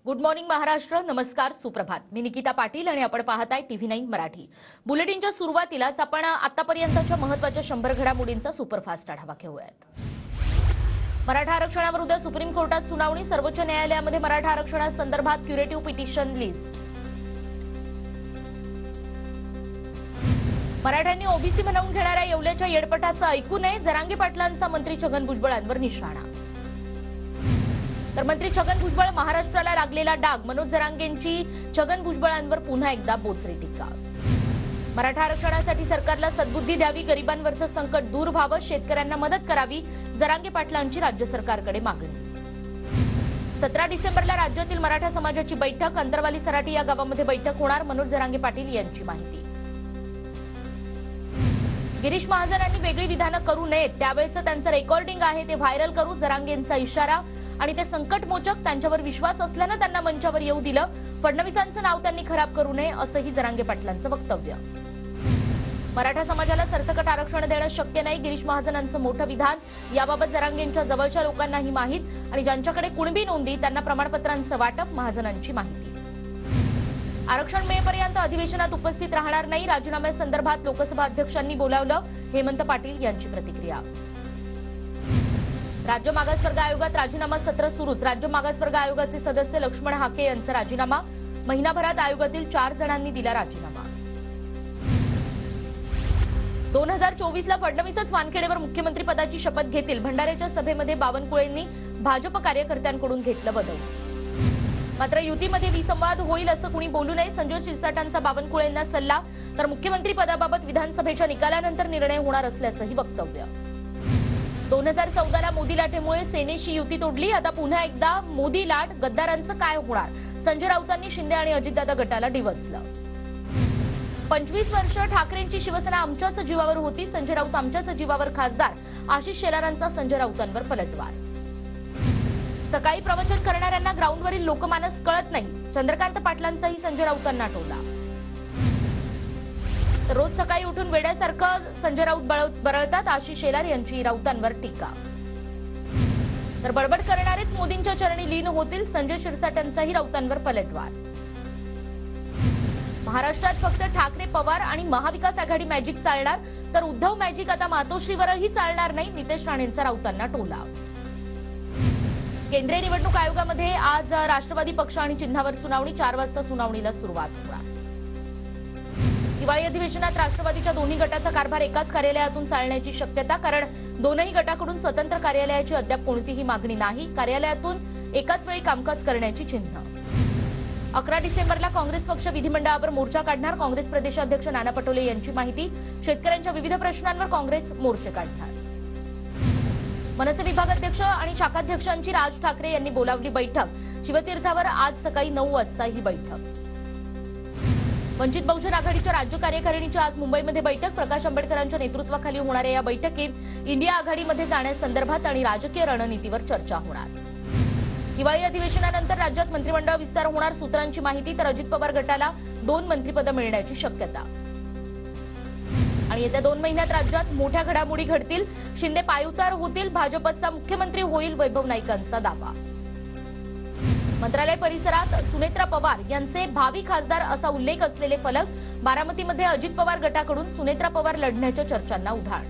Good morning Maharashtra. नमस्कार, सुप्रभात. मी निकिता पाटील आणि आपण पाहताय TV9 मराठी. बुलेटिनच्या सुरुवातीलाच आपण आतापर्यंतच्या महत्त्वाच्या 100 घडामोडींचा सुपरफास्ट आढावा घेऊयात. मराठा आरक्षणावर उद्या सुप्रीम कोर्टात सुनावणी. सर्वोच्च न्यायालयामध्ये मराठा आरक्षणासंदर्भात क्युरेटिव्ह पिटिशन लिस्ट. मराठ्यांनी ओबीसी म्हणवून घेणाऱ्या येवल्याच्या येडपटाचं ऐकू नये. जरांगे पाटलांचा मंत्री छगन भुजबळांवर निशाणा. तर मंत्री छगन भुजबळ महाराष्ट्राला लागलेला डाग. मनोज जरांगेंची छगन भुजबळांवर पुन्हा एकदा बोचरी टीका. मराठा आरक्षणासाठी सरकारला सद्बुद्धी द्यावी. गरिबांवरचं संकट दूर व्हावं. शेतकऱ्यांना मदत करावी. जरांगे पाटलांची राज्य सरकारकडे मागणी. 17 डिसेंबरला राज्यातील मराठा समाजाची बैठक. अंतरवाली सराटी या गावामध्ये बैठक होणार. मनोज जरांगे पाटील यांची माहिती. गिरीश महाजनांनी वेगळी विधानं करू नयेत. त्यावेळेचं त्यांचं रेकॉर्डिंग आहे ते व्हायरल करू. जरांगेंचा इशारा. आणि ते संकटमोचक. त्यांच्यावर विश्वास असल्यानं त्यांना मंचावर येऊ दिलं. फडणवीसांचं नाव त्यांनी खराब करू नये असंही जरांगे पाटलांचं वक्तव्य. मराठा समाजाला सरसकट आरक्षण देणं शक्य नाही. गिरीश महाजनांचं मोठं विधान. याबाबत जरांगेंच्या जवळच्या लोकांनाही माहीत आणि ज्यांच्याकडे कुणबी नोंदी त्यांना प्रमाणपत्रांचं वाटप. महाजनांची माहिती. आरक्षण मेपर्यंत अधिवेशनात उपस्थित राहणार नाही. राजीनाम्यासंदर्भात लोकसभा अध्यक्षांनी बोलावलं. हेमंत पाटील यांची प्रतिक्रिया. राज्य मागासवर्ग आयोगात राजीनामा सत्र सुरूच. राज्य मागासवर्ग आयोगाचे सदस्य लक्ष्मण हाके यांचा राजीनामा. महिनाभरात आयोगातील 4 जणांनी दिला राजीनामा. 2024ला फडणवीसच वानखेडेवर मुख्यमंत्रीपदाची शपथ घेतील. भंडाऱ्याच्या सभेमध्ये बावनकुळेंनी भाजप कार्यकर्त्यांकडून घेतलं बदल. मात्र युतीमध्ये विसंवाद होईल असं कुणी बोलू नये. संजय शिरसाटांचा बावनकुळेंना सल्ला. तर मुख्यमंत्रीपदाबाबत विधानसभेच्या निकालानंतर निर्णय होणार असल्याचंही वक्तव्य. 2014ला मोदी लाटेमुळे सेनेशी युती तोडली. आता पुन्हा एकदा मोदी लाट. गद्दारांचं काय होणार? संजय राऊतांनी शिंदे आणि अजितदादा गटाला डिवचलं. 25 वर्ष ठाकरेंची शिवसेना आमच्याच जीवावर होती. संजय राऊत आमच्याच जीवावर खासदार. आशिष शेलारांचा संजय राऊतांवर पलटवार. सकाळी प्रवचन करणाऱ्यांना ग्राउंडवरील लोकमानस कळत नाही. चंद्रकांत पाटलांचाही संजय राऊतांना टोला. रोज सकाळी उठून वेड्यासारखं संजय राऊत बरळतात. आशिष शेलार यांची राऊतांवर टीका. तर बडबड करणारेच मोदींच्या चरणी लीन होतील. संजय शिरसाटांचाही राऊतांवर पलटवार. महाराष्ट्रात फक्त ठाकरे पवार आणि महाविकास आघाडी मॅजिक चालणार. तर उद्धव मॅजिक आता मातोश्रीवरही चालणार नाही. नितेश राणेंचा राऊतांना टोला. केंद्रीय निवडणूक आयोगामध्ये आज राष्ट्रवादी पक्ष आणि चिन्हावर सुनावणी. 4 वाजता सुनावणीला सुरुवात होणार. दिवाळी अधिवेशनात राष्ट्रवादीच्या दोन्ही गटाचा कारभार एकाच कार्यालयातून चालण्याची शक्यता. कारण दोनही गटाकडून स्वतंत्र कार्यालयाची अद्याप कोणतीही मागणी नाही. कार्यालयातून एकाच वेळी कामकाज करण्याची चिन्ह. 11 डिसेंबरला काँग्रेस पक्ष विधिमंडळावर मोर्चा काढणार. काँग्रेस प्रदेशाध्यक्ष नाना पटोले यांची माहिती. शेतकऱ्यांच्या विविध प्रश्नांवर काँग्रेस मोर्चे काढणार. मनसे विभागाध्यक्ष आणि शाखाध्यक्षांची राज ठाकरे यांनी बोलावली बैठक. शिवतीर्थावर आज सकाळी 9 वाजता ही बैठक. वंचित बहुजन आघाडीच्या राज्य कार्यकारिणीची आज मुंबईमध्ये बैठक. प्रकाश आंबेडकरांच्या नेतृत्वाखाली होणाऱ्या या बैठकीत इंडिया आघाडीमध्ये जाण्यासंदर्भात आणि राजकीय रणनीतीवर चर्चा होणार. दिवाळी अधिवेशनानंतर राज्यात मंत्रिमंडळ विस्तार होणार. सूत्रांची माहिती. तर अजित पवार गटाला 2 मंत्रिपदं मिळण्याची शक्यता. आणि येत्या 2 महिन्यात राज्यात मोठ्या घडामोडी घडतील. शिंदे पायउतार होतील. भाजपचा मुख्यमंत्री होईल. वैभव नाईकांचा दावा. मंत्रालय परिसरात सुनेत्रा पवार यांचे भावी खासदार असा उल्लेख असलेले फलक. बारामतीमध्ये अजित पवार गटाकडून सुनेत्रा पवार लढण्याच्या चर्चांना उधाण.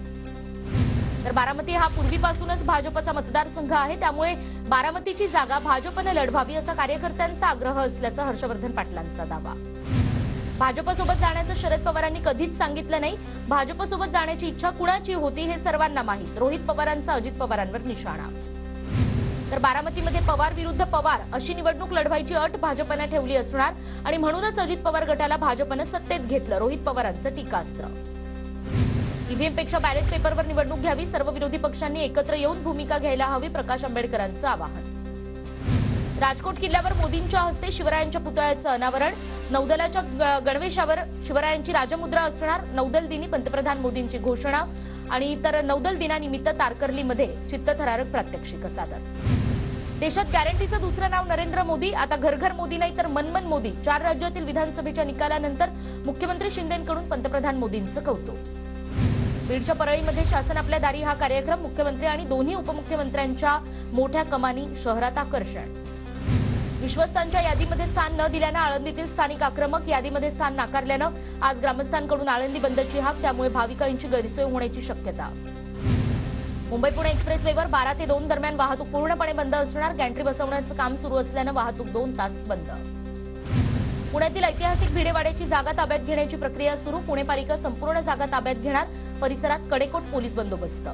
तर बारामती हा पूर्वीपासूनच भाजपचा मतदारसंघ आहे. त्यामुळे बारामतीची जागा भाजपने लढवावी असा कार्यकर्त्यांचा आग्रह असल्याचा हर्षवर्धन पाटलांचा दावा. भाजपसोबत जाण्याचं शरद पवारांनी कधीच सांगितलं नाही. भाजपसोबत जाण्याची इच्छा कुणाची होती हे सर्वांना माहीत. रोहित पवारांचा अजित पवारांवर निशाणा. तर बारामतीमध्ये पवार विरुद्ध पवार अशी निवडणूक लढवायची अट भाजपने ठेवली असणार आणि म्हणूनच अजित पवार गटाला भाजपने सत्तेत घेतलं. रोहित पवारांचं टीकास्त्र. ईव्हीएमपेक्षा बॅलेट पेपरवर निवडणूक घ्यावी. सर्व विरोधी पक्षांनी एकत्र येऊन भूमिका घ्यायला हवी. प्रकाश आंबेडकरांचं आवाहन. राजकोट किल्ल्यावर मोदींच्या हस्ते शिवरायांच्या पुतळ्याचं अनावरण. नौदलाच्या गणवेशावर शिवरायांची राजमुद्रा असणार. नौदल दिनी पंतप्रधान मोदींची घोषणा. आणि तर नौदल दिनानिमित्त तारकर्लीमध्ये चित्तथरारक प्रात्यक्षिक सादर. देशात गॅरंटीचं दुसरं नाव नरेंद्र मोदी. आता घर घर मोदी नाही तर मन मन मोदी. 4 राज्यातील विधानसभेच्या निकालानंतर मुख्यमंत्री शिंदेंकडून पंतप्रधान मोदींचं कौतुक. बीडच्या परळीमध्ये शासन आपल्या दारी हा कार्यक्रम. मुख्यमंत्री आणि दोन्ही उपमुख्यमंत्र्यांच्या मोठ्या कमानी. शहरात आकर्षण. विश्वस्तांच्या यादीमध्ये स्थान न दिल्यानं आळंदीतील स्थानिक आक्रमक, यादीमध्ये स्थान नाकारल्यानं आज ग्रामस्थांकडून आळंदी बंदची हाक, त्यामुळे भाविकांची गैरसोय होण्याची शक्यता. मुंबई पुणे एक्सप्रेसवेवर 12 ते 2 दरम्यान वाहतूक पूर्णपणे बंद असणार. गॅन्ट्री बसवण्याचं काम सुरू असल्यानं वाहतूक 2 तास बंद. पुण्यातील ऐतिहासिक भिडेवाड्याची जागा ताब्यात घेण्याची प्रक्रिया सुरू. पुणे पालिका संपूर्ण जागा ताब्यात घेणार. परिसरात कडेकोट पोलीस बंदोबस्त.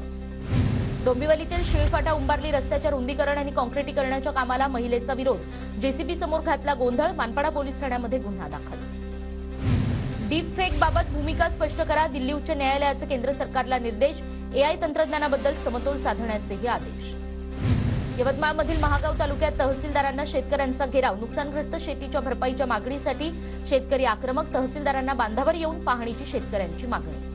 डोंबिवलीतील शीळफाटा उंबारली रस्त्याच्या रुंदीकरण आणि काँक्रिटीकरणाच्या कामाला महिलेचा विरोध. जेसीबी समोर घातला गोंधळ. मानपाडा पोलीस ठाण्यामध्ये गुन्हा दाखल. डीप फेक बाबत भूमिका स्पष्ट करा. दिल्ली उच्च न्यायालयाचे केंद्र सरकारला निर्देश. एआय तंत्रज्ञानाबद्दल समतोल साधण्याचेही आदेश. यवतमाळमधील महागाव तालुक्यात तहसीलदारांना शेतकऱ्यांचा घेराव. नुकसानग्रस्त शेतीच्या भरपाईच्या मागणीसाठी शेतकरी आक्रमक. तहसीलदारांना बांधावर येऊन पाहणीची शेतकऱ्यांची मागणी.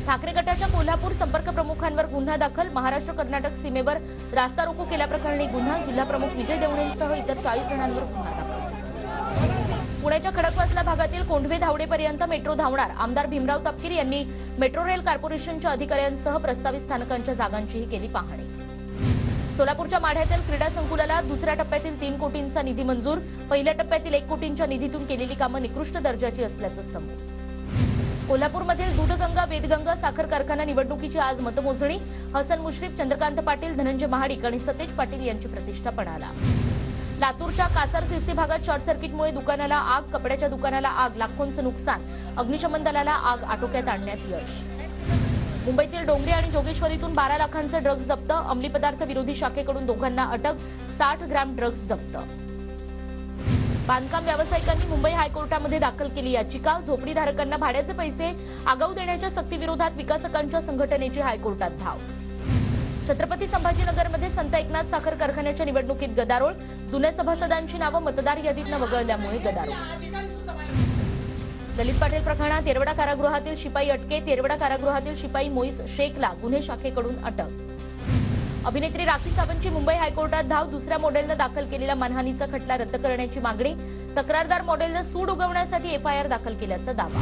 ठाकरे गटाच्या कोल्हापूर संपर्क प्रमुखांवर गुन्हा दाखल. महाराष्ट्र कर्नाटक सीमेवर रास्ता रोको केल्याप्रकरणी गुन्हा. जिल्हाप्रमुख विजय देवणेंसह इतर 40 जणांवर गुन्हा दाखल. पुण्याच्या खडकवासला भागातील कोंढवे धावडेपर्यंत मेट्रो धावणार. आमदार भीमराव तापकीर यांनी मेट्रो रेल कॉर्पोरेशनच्या अधिकाऱ्यांसह प्रस्तावित स्थानकांच्या जागांचीही केली पाहणी. सोलापूरच्या माढ्यातील क्रीडा संकुलाला दुसऱ्या टप्प्यातील 3 कोटींचा निधी मंजूर. पहिल्या टप्प्यातील 1 कोटींच्या निधीतून केलेली कामं निकृष्ट दर्जाची असल्याचं समोर. कोल्हापूरमधील दूधगंगा वेदगंगा साखर कारखाना निवडणुकीची आज मतमोजणी. हसन मुश्रीफ, चंद्रकांत पाटील, धनंजय महाडिक आणि सतेज पाटील यांची प्रतिष्ठा पणाला. लातूरच्या कासार सिरसी भागात शॉर्ट सर्किटमुळे दुकानाला आग. कपड्याच्या दुकानाला आग, लाखोंचं नुकसान. अग्निशमन दलाला आग आटोक्यात आणण्यात यश. मुंबईतील डोंगरी आणि जोगेश्वरीतून 12 लाखांचं ड्रग्ज जप्त. अंमली पदार्थ विरोधी शाखेकडून दोघांना अटक. 60 ग्रॅम ड्रग्ज जप्त. बांधकाम व्यावसायिकांनी मुंबई हायकोर्टामध्ये दाखल केली याचिका. झोपडीधारकांना भाड्याचे पैसे आगाऊ देण्याच्या सक्तीविरोधात विकासकांच्या संघटनेची हायकोर्टात धाव. छत्रपती संभाजीनगरमध्ये संत एकनाथ साखर कारखान्याच्या निवडणुकीत गदारोळ. जुन्या सभासदांची नावं मतदार यादीतनं वगळल्यामुळे गदारोळ. ललित पाटील प्रकरणात येरवडा कारागृहातील शिपाई अटकेत. येरवडा कारागृहातील शिपाई मोईस शेखला गुन्हे शाखेकडून अटक. अभिनेत्री राखी सावंतची मुंबई हायकोर्टात धाव. दुसऱ्या मॉडेलनं दाखल केलेला मानहानीचा खटला रद्द करण्याची मागणी. तक्रारदार मॉडेलनं सूड उगवण्यासाठी एफआयआर दाखल केल्याचा दावा.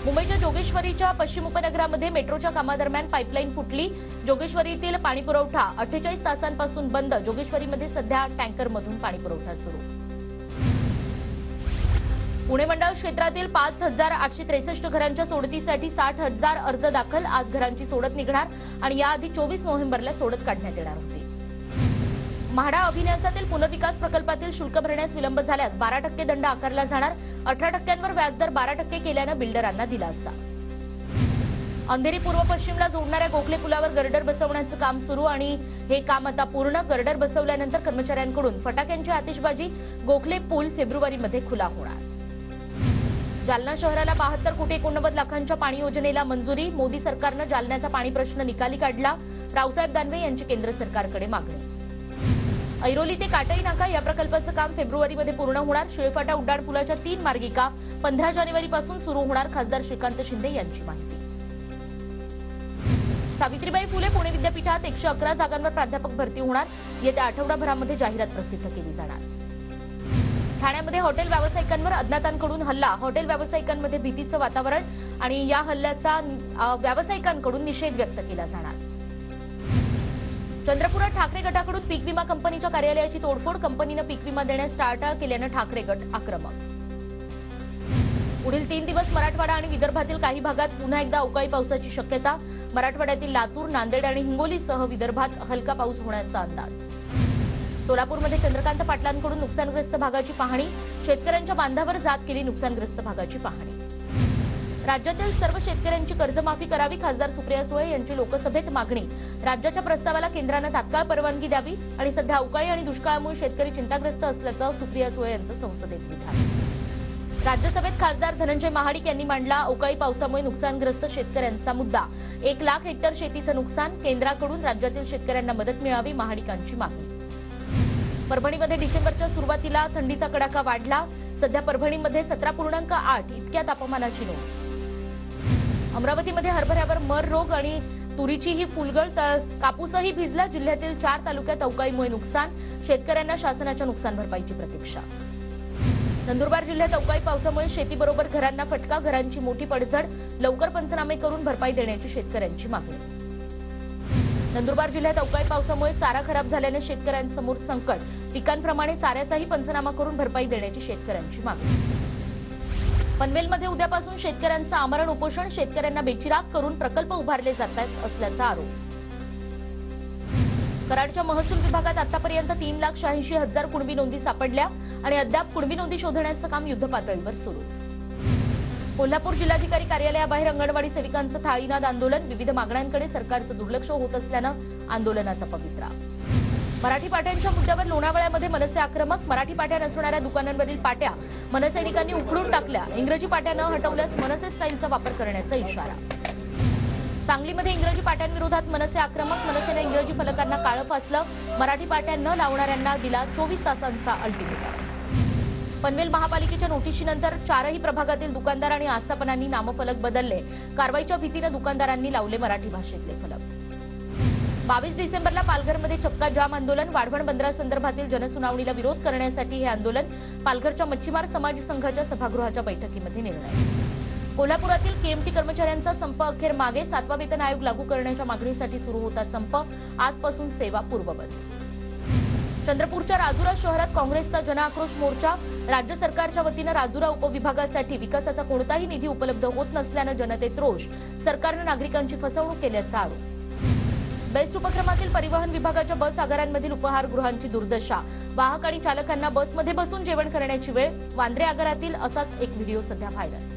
मुंबईच्या जोगेश्वरीच्या पश्चिम उपनगरामध्ये मेट्रोच्या कामादरम्यान पाईपलाईन फुटली. जोगेश्वरीतील पाणीपुरवठा 48 तासांपासून बंद. जोगेश्वरीमध्ये सध्या टँकरमधून पाणीपुरवठा सुरू. पुणे मंडळ क्षेत्रातील 5,863 घरांच्या सोडतीसाठी 60,000 अर्ज दाखल. आज घरांची सोडत निघणार आणि याआधी 24 नोव्हेंबरला सोडत काढण्यात येणार होती. म्हाडा अभिन्यासातील पुनर्विकास प्रकल्पातील शुल्क भरण्यास विलंब झाल्यास 12% दंड आकारला जाणार. 18% व्याजदर 12% केल्यानं बिल्डरांना दिलासा. अंधेरी पूर्व पश्चिमला जोडणाऱ्या गोखले पुलावर गर्डर बसवण्याचं काम सुरू आणि हे काम आता पूर्ण. गर्डर बसवल्यानंतर कर्मचाऱ्यांकडून फटाक्यांची आतिषबाजी. गोखले पूल फेब्रुवारीमध्ये खुला होणार. जालना शहराला 72 कोटी 89 लाखांच्या पाणी योजनेला मंजुरी. मोदी सरकारनं जालन्याचा पाणी प्रश्न निकाली काढला. रावसाहेब दानवे यांची केंद्र सरकारकडे मागणी. ऐरोली ते काटई नाका या प्रकल्पाचं काम फेब्रुवारीमध्ये पूर्ण होणार. शीळफाटा उड्डाणपुलाच्या 3 मार्गिका 15 जानेवारीपासून सुरू होणार. खासदार श्रीकांत शिंदे यांची माहिती. सावित्रीबाई फुले पुणे विद्यापीठात 111 जागांवर प्राध्यापक भरती होणार. येत्या आठवडाभरामध्ये जाहिरात प्रसिद्ध केली जाणार. ठाण्यामध्ये हॉटेल व्यावसायिकांवर अज्ञातांकडून हल्ला. हॉटेल व्यावसायिकांमध्ये भीतीचं वातावरण आणि या हल्ल्याचा व्यावसायिकांकडून निषेध व्यक्त केला जाणार. चंद्रपुरात ठाकरे गटाकडून पीक विमा कंपनीच्या कार्यालयाची तोडफोड. कंपनीनं पीक विमा देण्यास टाळाटाळ केल्यानं ठाकरे गट आक्रमक. पुढील 3 दिवस मराठवाडा आणि विदर्भातील काही भागात पुन्हा एकदा अवकाळी पावसाची शक्यता. मराठवाड्यातील लातूर, नांदेड आणि हिंगोलीसह विदर्भात हलका पाऊस होण्याचा अंदाज. सोलापूरमध्ये चंद्रकांत पाटलांकडून नुकसानग्रस्त भागाची पाहणी. शेतकऱ्यांच्या बांधावर जात केली नुकसानग्रस्त भागाची पाहणी. राज्यातील सर्व शेतकऱ्यांची कर्जमाफी करावी. खासदार सुप्रिया सुळे यांची लोकसभेत मागणी. राज्याच्या प्रस्तावाला केंद्रानं तात्काळ परवानगी द्यावी आणि सध्या अवकाळी आणि दुष्काळामुळे शेतकरी चिंताग्रस्त असल्याचं सुप्रिया सुळे यांचं संसदेत विधान. राज्यसभेत खासदार धनंजय महाडिक यांनी मांडला अवकाळी पावसामुळे नुकसानग्रस्त शेतकऱ्यांचा मुद्दा. 1 लाख हेक्टर शेतीचं नुकसान. केंद्राकडून राज्यातील शेतकऱ्यांना मदत मिळावी. महाडिकांची मागणी. परभणीमध्ये डिसेंबरच्या सुरुवातीला थंडीचा कडाका वाढला. सध्या परभणीमध्ये 17.8 इतक्या तापमानाची नोंद. अमरावतीमध्ये हरभऱ्यावर मर रोग आणि तुरीची ही फुलगळ. तर कापूसही भिजला. जिल्ह्यातील 4 तालुक्यात अवकाळीमुळे नुकसान. शेतकऱ्यांना शासनाच्या नुकसान भरपाईची प्रतीक्षा. नंदुरबार जिल्ह्यात अवकाळी पावसामुळे शेतीबरोबर घरांना फटका. घरांची मोठी पडझड. लवकर पंचनामे करून भरपाई देण्याची शेतकऱ्यांची मागणी. नंदुरबार जिल्ह्यात अवकाळी पावसामुळे चारा खराब झाल्याने शेतकऱ्यांसमोर संकट. पिकांप्रमाणे चाऱ्याचाही पंचनामा करून भरपाई देण्याची शेतकऱ्यांची मागणी. पनवेलमध्ये उद्यापासून शेतकऱ्यांचं आमरण उपोषण. शेतकऱ्यांना बेचिराग करून प्रकल्प उभारले जात आहेत असल्याचा आरोप. कराडच्या महसूल विभागात आतापर्यंत 3,86,000 कुणबी नोंदी सापडल्या आणि अद्याप कुणबी नोंदी शोधण्याचं काम युद्धपातळीवर सुरूच. कोल्हापूर जिल्हाधिकारी कार्यालयाबाहेर अंगणवाडी सेविकांचं थाळीनाद आंदोलन. विविध मागण्यांकडे सरकारचं दुर्लक्ष होत असल्यानं आंदोलनाचा पवित्रा. मराठी पाट्यांच्या मुद्द्यावर लोणावळ्यामध्ये मनसे आक्रमक. मराठी पाट्या नसणाऱ्या दुकानांवरील पाट्या मनसैनिकांनी उखडून टाकल्या. इंग्रजी पाट्या न हटवल्यास मनसे स्टाईलचा वापर करण्याचा इशारा. सांगलीमध्ये इंग्रजी पाट्यांविरोधात मनसे आक्रमक. मनसेने इंग्रजी फलकांना काळं फासलं. मराठी पाट्या न लावणाऱ्यांना दिला 24 तासांचा अल्टिमेटम. पनवेल महापालिकेच्या नोटिशीनंतर 4ही प्रभागातील दुकानदार आणि आस्थापनांनी नामफलक बदलले. कारवाईच्या भीतीने दुकानदारांनी लावले मराठी भाषेतले फलक. 22 डिसेंबरला पालघरमध्ये चक्का जाम आंदोलन. वाढवण बंदरासंदर्भातील जनसुनावणीला विरोध करण्यासाठी हे आंदोलन. पालघरच्या मच्छीमार समाज संघाच्या सभागृहाच्या बैठकीमध्ये निर्णय. कोल्हापुरातील केएमटी कर्मचाऱ्यांचा संप अखेर मागे. 7वा वेतन आयोग लागू करण्याच्या मागणीसाठी सुरू होता संप. आजपासून सेवा पूर्ववत. चंद्रपूरच्या राजुरा शहरात काँग्रेसचा जनआक्रोश मोर्चा. राज्य सरकारच्या वतीनं राजुरा उपविभागासाठी विकासाचा कोणताही निधी उपलब्ध होत नसल्यानं जनतेत रोष. सरकारनं नागरिकांची फसवणूक केल्याचा आरोप. बेस्ट उपक्रमातील परिवहन विभागाच्या बस आगारांमधील उपहारगृहांची दुर्दशा. वाहक आणि चालकांना बसमध्ये बसून जेवण करण्याची वेळ. वांद्रे आगारातील असाच एक व्हिडिओ सध्या व्हायरल.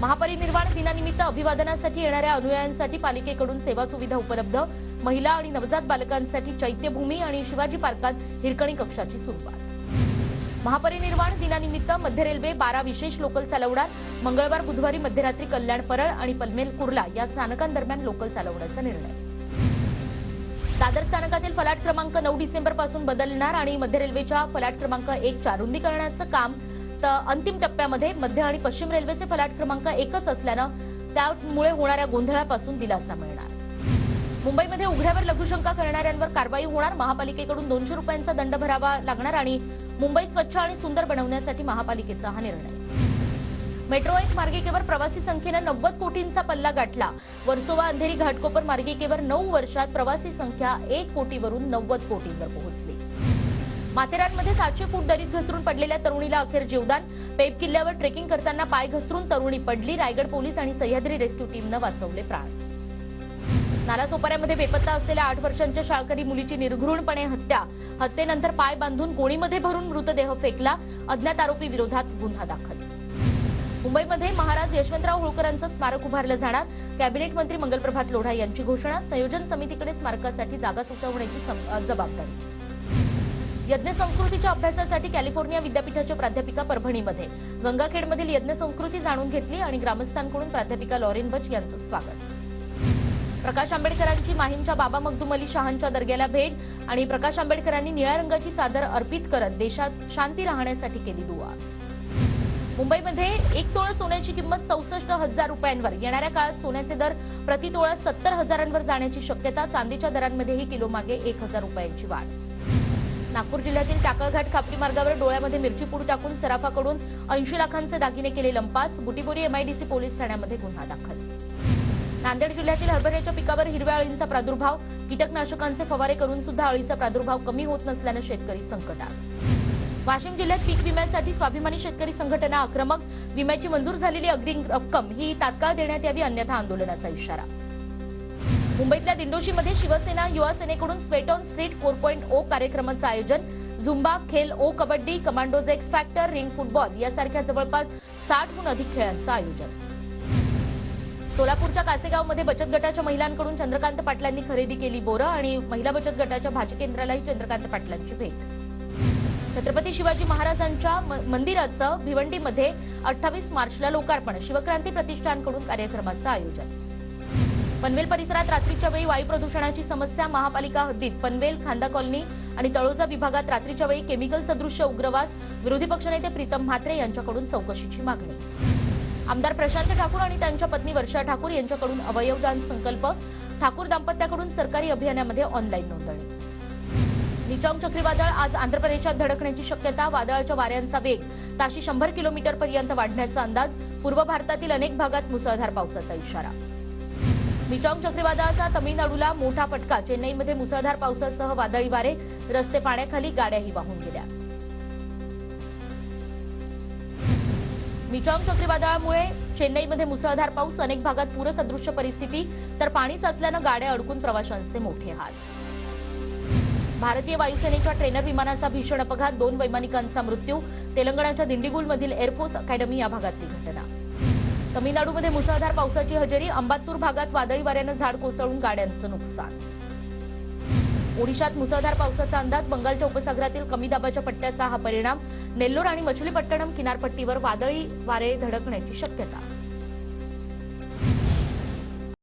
महापरिनिर्वाण दिनानिमित्त अभिवादनासाठी येणाऱ्या अनुयायांसाठी पालिकेकडून सेवा सुविधा उपलब्ध. महिला आणि नवजात बालकांसाठी चैत्यभूमी आणि शिवाजी पार्कात हिरकणी कक्षाची सुरुवात. महापरिनिर्वाण दिनानिमित्त मध्य रेल्वे 12 विशेष लोकल चालवणार. मंगळवार बुधवारी मध्यरात्री कल्याण परळ आणि पनवेल कुर्ला या स्थानकांदरम्यान लोकल चालवण्याचा निर्णय. दादर स्थानकातील फलाट क्रमांक 9 डिसेंबरपासून बदलणार आणि मध्य रेल्वेच्या फलाट क्रमांक 1च्या रुंदीकरणाचं काम अंतिम टप्प्यामध्ये. मध्य आणि पश्चिम रेल्वेचे फलाट क्रमांक 1च असल्यानं त्यामुळे होणाऱ्या गोंधळापासून दिलासा मिळणार. मुंबईमध्ये उघड्यावर लघुशंका करणाऱ्यांवर कारवाई होणार. महापालिकेकडून 200 रुपयांचा दंड भरावा लागणार आणि मुंबई स्वच्छ आणि सुंदर बनवण्यासाठी महापालिकेचा हा निर्णय. मेट्रो 1 मार्गिकेवर प्रवासी संख्येनं 90 कोटींचा पल्ला गाठला. वर्सोवा अंधेरी घाटकोपर मार्गिकेवर 9 वर्षात प्रवासी संख्या 1 कोटीवरून 90 कोटींवर पोहोचली. माथेरानमध्ये 700 फूट दरीत घसरून पडलेल्या तरुणीला अखेर जीवदान. पेब किल्ल्यावर ट्रेकिंग करताना पाय घसरून तरुणी पडली. रायगड पोलीस आणि सह्याद्री रेस्क्यू टीमनं वाचवले प्राण. नालासोपाऱ्यामध्ये बेपत्ता असलेल्या 8 वर्षांच्या शाळकरी मुलीची निर्घृणपणे हत्या. हत्येनंतर पाय बांधून गोणीमध्ये भरून मृतदेह फेकला. अज्ञात आरोपी विरोधात गुन्हा दाखल. मुंबईमध्ये महाराज यशवंतराव होळकरांचं स्मारक उभारलं जाणार. कॅबिनेट मंत्री मंगलप्रभात लोढा यांची घोषणा. संयोजन समितीकडे स्मारकासाठी जागा सुचवण्याची जबाबदारी. यज्ञ संस्कृतीच्या अभ्यासासाठी कॅलिफोर्निया विद्यापीठाच्या प्राध्यापिका परभणीमध्ये. गंगाखेडमधील यज्ञ संस्कृती जाणून घेतली आणि ग्रामस्थांकडून प्राध्यापिका लॉरेन बच यांचं स्वागत. प्रकाश आंबेडकरांची माहीमच्या बाबा मखदूम अली शाहांच्या दर्ग्याला भेट आणि प्रकाश आंबेडकरांनी निळ्या रंगाची चादर अर्पित करत देशात शांती राहण्यासाठी केली दुआ. मुंबईमध्ये 1 तोळा सोन्याची किंमत 64,000 रुपयांवर. येणाऱ्या काळात सोन्याचे दर प्रति तोळा 70,000 जाण्याची शक्यता. चांदीच्या दरांमध्येही किलोमागे 1,000 रुपयांची वाढ. नागपूर जिल्ह्यातील टाकळघाट खापरी मार्गावर डोळ्यामध्ये मिरची पूड टाकून सराफाकडून 80 लाखांचे दागिने केले लंपास. बुटीबोरी एमआयडीसी पोलीस ठाण्यामध्ये गुन्हा दाखल. नांदेड जिल्ह्यातील हरभऱ्याच्या पिकावर हिरव्या अळींचा प्रादुर्भाव. कीटकनाशकांचे फवारे करून सुद्धा अळीचा प्रादुर्भाव कमी होत नसल्यानं शेतकरी संकटात. वाशिम जिल्ह्यात पीक विम्यासाठी स्वाभिमानी शेतकरी संघटना आक्रमक. विम्याची मंजूर झालेली अग्रिम रक्कम ही तात्काळ देण्यात यावी अन्यथा आंदोलनाचा इशारा. मुंबईतल्या दिंडोशीमध्ये शिवसेना युवा सेनेकडून स्वेट ऑन स्ट्रीट 4.0 कार्यक्रमाचं आयोजन. झुंबा, खेल ओ kabaddi, commandos X factor, ring football यासारख्या जवळपास 60हून अधिक खेळांचं आयोजन. सोलापूरच्या कासेगावमध्ये बचत गटाच्या महिलांकडून चंद्रकांत पाटलांनी खरेदी केली बोरं आणि महिला बचत गटाच्या भाजी केंद्रालाही चंद्रकांत पाटलांची भेट. छत्रपती शिवाजी महाराजांच्या मंदिराचं भिवंडीमध्ये 28 मार्चला लोकार्पण. शिवक्रांती प्रतिष्ठानकडून कार्यक्रमाचं आयोजन. पनवेल परिसरात रात्रीच्या वेळी वायू प्रदूषणाची समस्या. महापालिका हद्दीत पनवेल, खांदा कॉलनी आणि तळोजा विभागात रात्रीच्या वेळी केमिकल सदृश्य उग्रवास. विरोधी पक्षनेते प्रीतम म्हात्रे यांच्याकडून चौकशीची मागणी. आमदार प्रशांत ठाकूर आणि त्यांच्या पत्नी वर्षा ठाकूर यांच्याकडून अवयवदान संकल्प. ठाकूर दाम्पत्याकडून सरकारी अभियानामध्ये ऑनलाईन नोंदणी. निचांग चक्रीवादळ आज आंध्र प्रदेशात धडकण्याची शक्यता. वादळाच्या वाऱ्यांचा वेग ताशी 100 किलोमीटरपर्यंत वाढण्याचा अंदाज. पूर्व भारतातील अनेक भागात मुसळधार पावसाचा इशारा. मिचॉंग चक्रीवादळाचा तामिळनाडूला मोठा फटका. चेन्नईमध्ये मुसळधार पावसासह वादळी वारे, रस्ते पाण्याखाली, गाड्याही वाहून गेल्या. मिचॉंग चक्रीवादळामुळे चेन्नईमध्ये मुसळधार पाऊस, अनेक भागात पूरसदृश्य परिस्थिती, तर पाणी साचल्यानं गाड्या अडकून प्रवाशांचे मोठे हाल. भारतीय वायुसेनेच्या ट्रेनर विमानाचा भीषण अपघात, 2 वैमानिकांचा मृत्यू. तेलंगणाच्या दिंडीगुलमधील एअरफोर्स अकॅडमी या भागातली घटना. तमिळनाडूमध्ये मुसळधार पावसाची हजेरी, अंबात्तूर भागात वादळी वाऱ्यानं झाड कोसळून गाड्यांचं नुकसान. ओडिशात मुसळधार पावसाचा अंदाज, बंगालच्या उपसागरातील कमी दाबाच्या पट्ट्याचा हा परिणाम. नेल्लोर आणि मछलीपट्टणम किनारपट्टीवर वादळी वारे धडकण्याची शक्यता.